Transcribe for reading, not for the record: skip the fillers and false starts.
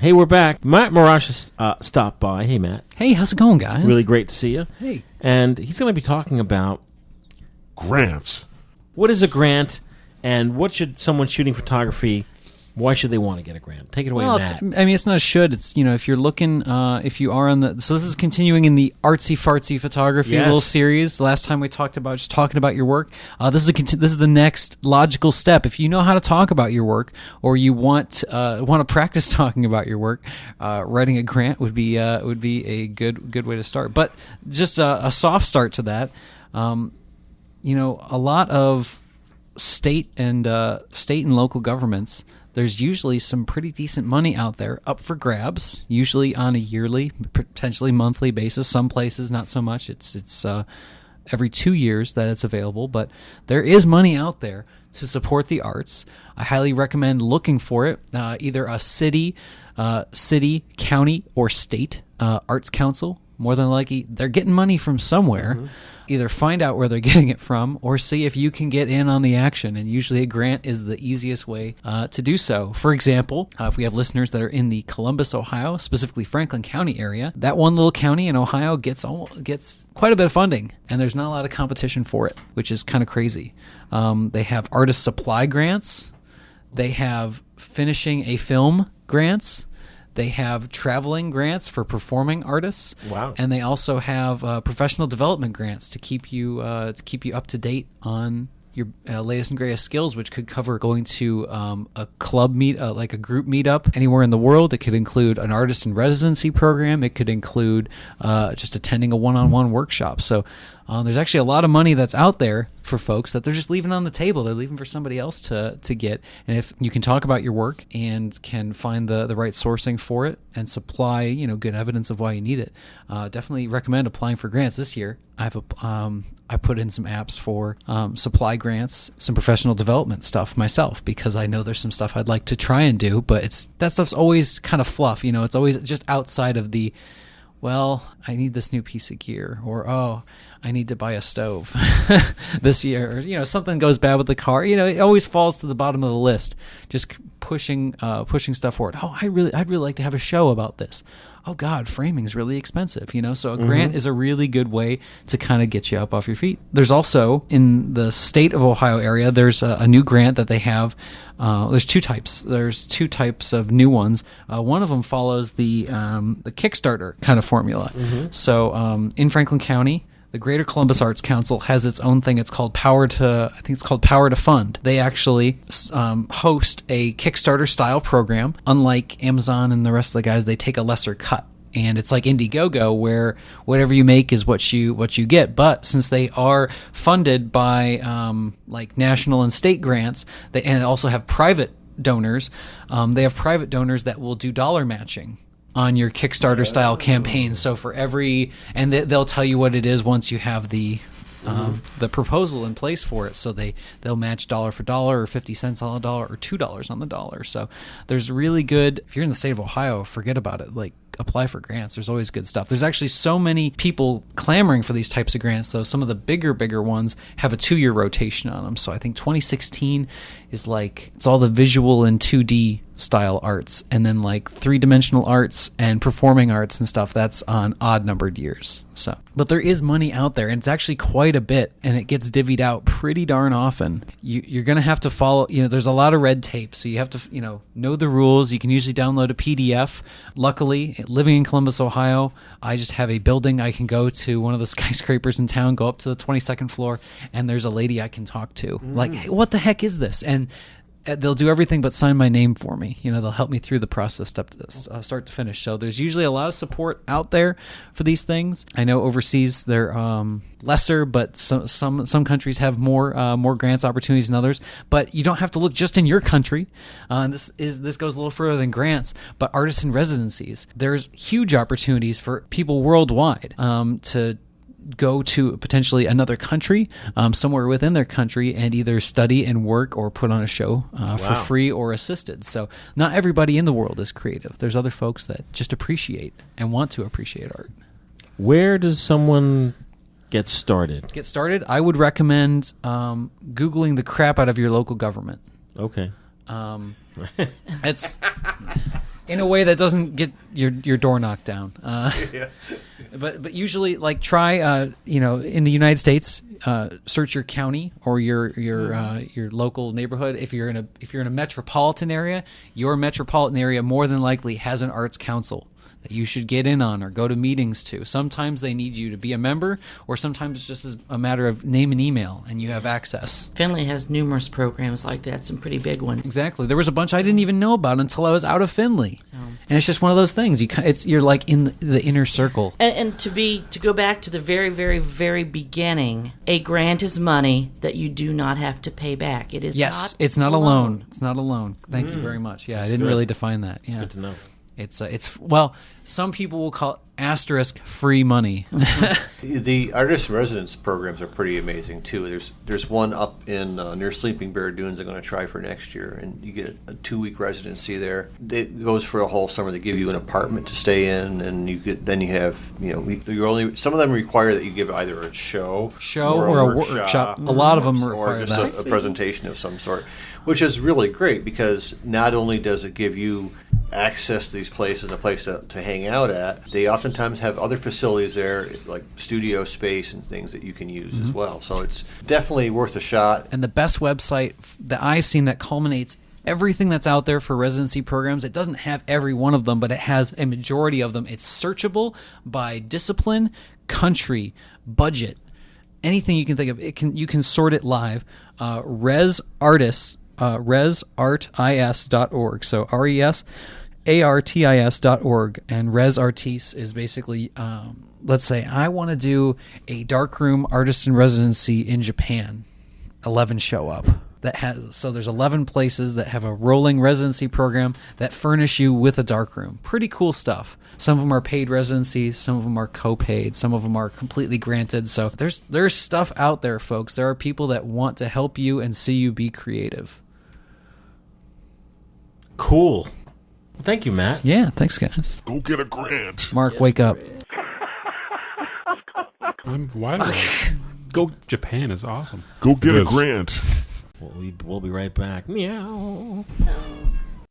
Hey, we're back. Matt Marrash stopped by. Hey, Matt. Hey, how's it going, guys? Really great to see you. Hey. And he's going to be talking about grants. What is a grant, and what should someone shooting photography, why should they want to get a grant? Take it away, Matt. I mean, it's not a should. It's, if you're looking, if you are on the... So this is continuing in the artsy-fartsy photography little series. Last time we talked about just talking about your work. This is the next logical step. If you know how to talk about your work, or you want to practice talking about your work, writing a grant would be a good way to start. But just a soft start to that. A lot of state and local governments, there's usually some pretty decent money out there up for grabs, usually on a yearly, potentially monthly basis. Some places, not so much. It's every 2 years that it's available, but there is money out there to support the arts. I highly recommend looking for it, either a city, county, or state arts council. More than likely, they're getting money from somewhere. Mm-hmm. Either find out where they're getting it from or see if you can get in on the action. And usually a grant is the easiest way to do so. For example, if we have listeners that are in the Columbus, Ohio, specifically Franklin County area, that one little county in Ohio gets quite a bit of funding, and there's not a lot of competition for it, which is kind of crazy. They have artist supply grants. They have finishing a film grants. They have traveling grants for performing artists. Wow! And they also have professional development grants to keep you up to date on your latest and greatest skills, which could cover going to a club meet, like a group meetup anywhere in the world. It could include an artist in residency program. It could include just attending a one-on-one workshop. So there's actually a lot of money that's out there for folks that they're just leaving on the table. They're leaving for somebody else to get. And if you can talk about your work and can find the right sourcing for it and supply good evidence of why you need it, definitely recommend applying for grants this year. I put in some apps for supply grants, some professional development stuff myself, because I know there's some stuff I'd like to try and do, but that stuff's always kind of fluff. It's always just outside of the, well, I need this new piece of gear, or I need to buy a stove this year, or something goes bad with the car. It always falls to the bottom of the list. Just pushing stuff forward. I'd really like to have a show about this. Oh God, framing's really expensive, So a grant is a really good way to kind of get you up off your feet. There's also, in the state of Ohio area, there's a new grant that they have. There's two types. There's two types of new ones. One of them follows the Kickstarter kind of formula. Mm-hmm. So in Franklin County, the Greater Columbus Arts Council has its own thing. It's called Power to Fund. They actually host a Kickstarter-style program. Unlike Amazon and the rest of the guys, they take a lesser cut. And it's like Indiegogo, where whatever you make is what you get. But since they are funded by like national and state grants, and also have private donors, they have private donors that will do dollar matching on your Kickstarter style campaign. So for and they'll tell you what it is once you have the proposal in place for it. So they'll match dollar for dollar, or 50 cents on the dollar, or $2 on the dollar. So there's really good, if you're in the state of Ohio, forget about it. Like, apply for grants. There's always good stuff. There's actually so many people clamoring for these types of grants, though. Some of the bigger ones have a 2-year rotation on them. So I think 2016 is like, it's all the visual and 2D style arts, and then like 3-dimensional arts and performing arts and stuff, that's on odd numbered years. So, but there is money out there, and it's actually quite a bit, and it gets divvied out pretty darn often. You're going to have to follow, there's a lot of red tape, so you have to, know the rules. You can usually download a PDF. Luckily, living in Columbus, Ohio, I just have a building. I can go to one of the skyscrapers in town, go up to the 22nd floor, and there's a lady I can talk to. Like, hey, what the heck is this? And they'll do everything but sign my name for me. They'll help me through the process, start to finish. So there's usually a lot of support out there for these things. I know overseas they're lesser, but some countries have more grants opportunities than others. But you don't have to look just in your country. This goes a little further than grants, but artists in residencies. There's huge opportunities for people worldwide to go to potentially another country, somewhere within their country, and either study and work or put on a show for free or assisted. So not everybody in the world is creative. There's other folks that just appreciate and want to appreciate art. Where does someone get started? I would recommend Googling the crap out of your local government. Okay. It's in a way that doesn't get your door knocked down. But usually, like, try in the United States, search your county or your local neighborhood. If you're in a metropolitan area, your metropolitan area more than likely has an arts council that you should get in on or go to meetings to. Sometimes they need you to be a member, or sometimes it's just a matter of name and email, and you have access. Findlay has numerous programs like that, some pretty big ones. Exactly. There was a bunch I didn't even know about until I was out of Findlay. And it's just one of those things. You're like in the inner circle. And to go back to the very, very, very beginning, a grant is money that you do not have to pay back. It is it's not a loan. It's not a loan. Thank you very much. Yeah, I didn't really define that. Yeah. Good to know. It's some people will call it * free money. The artist in residence programs are pretty amazing too. There's one up in near Sleeping Bear Dunes I'm going to try for next year, and you get a 2-week residency there. It goes for a whole summer. They give you an apartment to stay in, and some of them require that you give either a show or a workshop. A lot of them require or just a presentation of some sort, which is really great because not only does it give you access to these places, a place to hang out at, they oftentimes have other facilities there, like studio space and things that you can use as well. So it's definitely worth a shot. And the best website that I've seen that culminates everything that's out there for residency programs, it doesn't have every one of them, but it has a majority of them. It's searchable by discipline, country, budget, anything you can think of. You can sort it live. resartis.org. So resartis.org, and Res Artis is basically, let's say I want to do a darkroom artist in residency in Japan. 11 show up. So there's 11 places that have a rolling residency program that furnish you with a darkroom. Pretty cool stuff. Some of them are paid residencies, some of them are co-paid, some of them are completely granted. So there's stuff out there, folks. There are people that want to help you and see you be creative. Cool. Thank you, Matt. Yeah, thanks, guys. Go get a grant. Mark, wake up. I'm wide awake. Go Japan is awesome. Go get a grant. We'll be right back. Meow.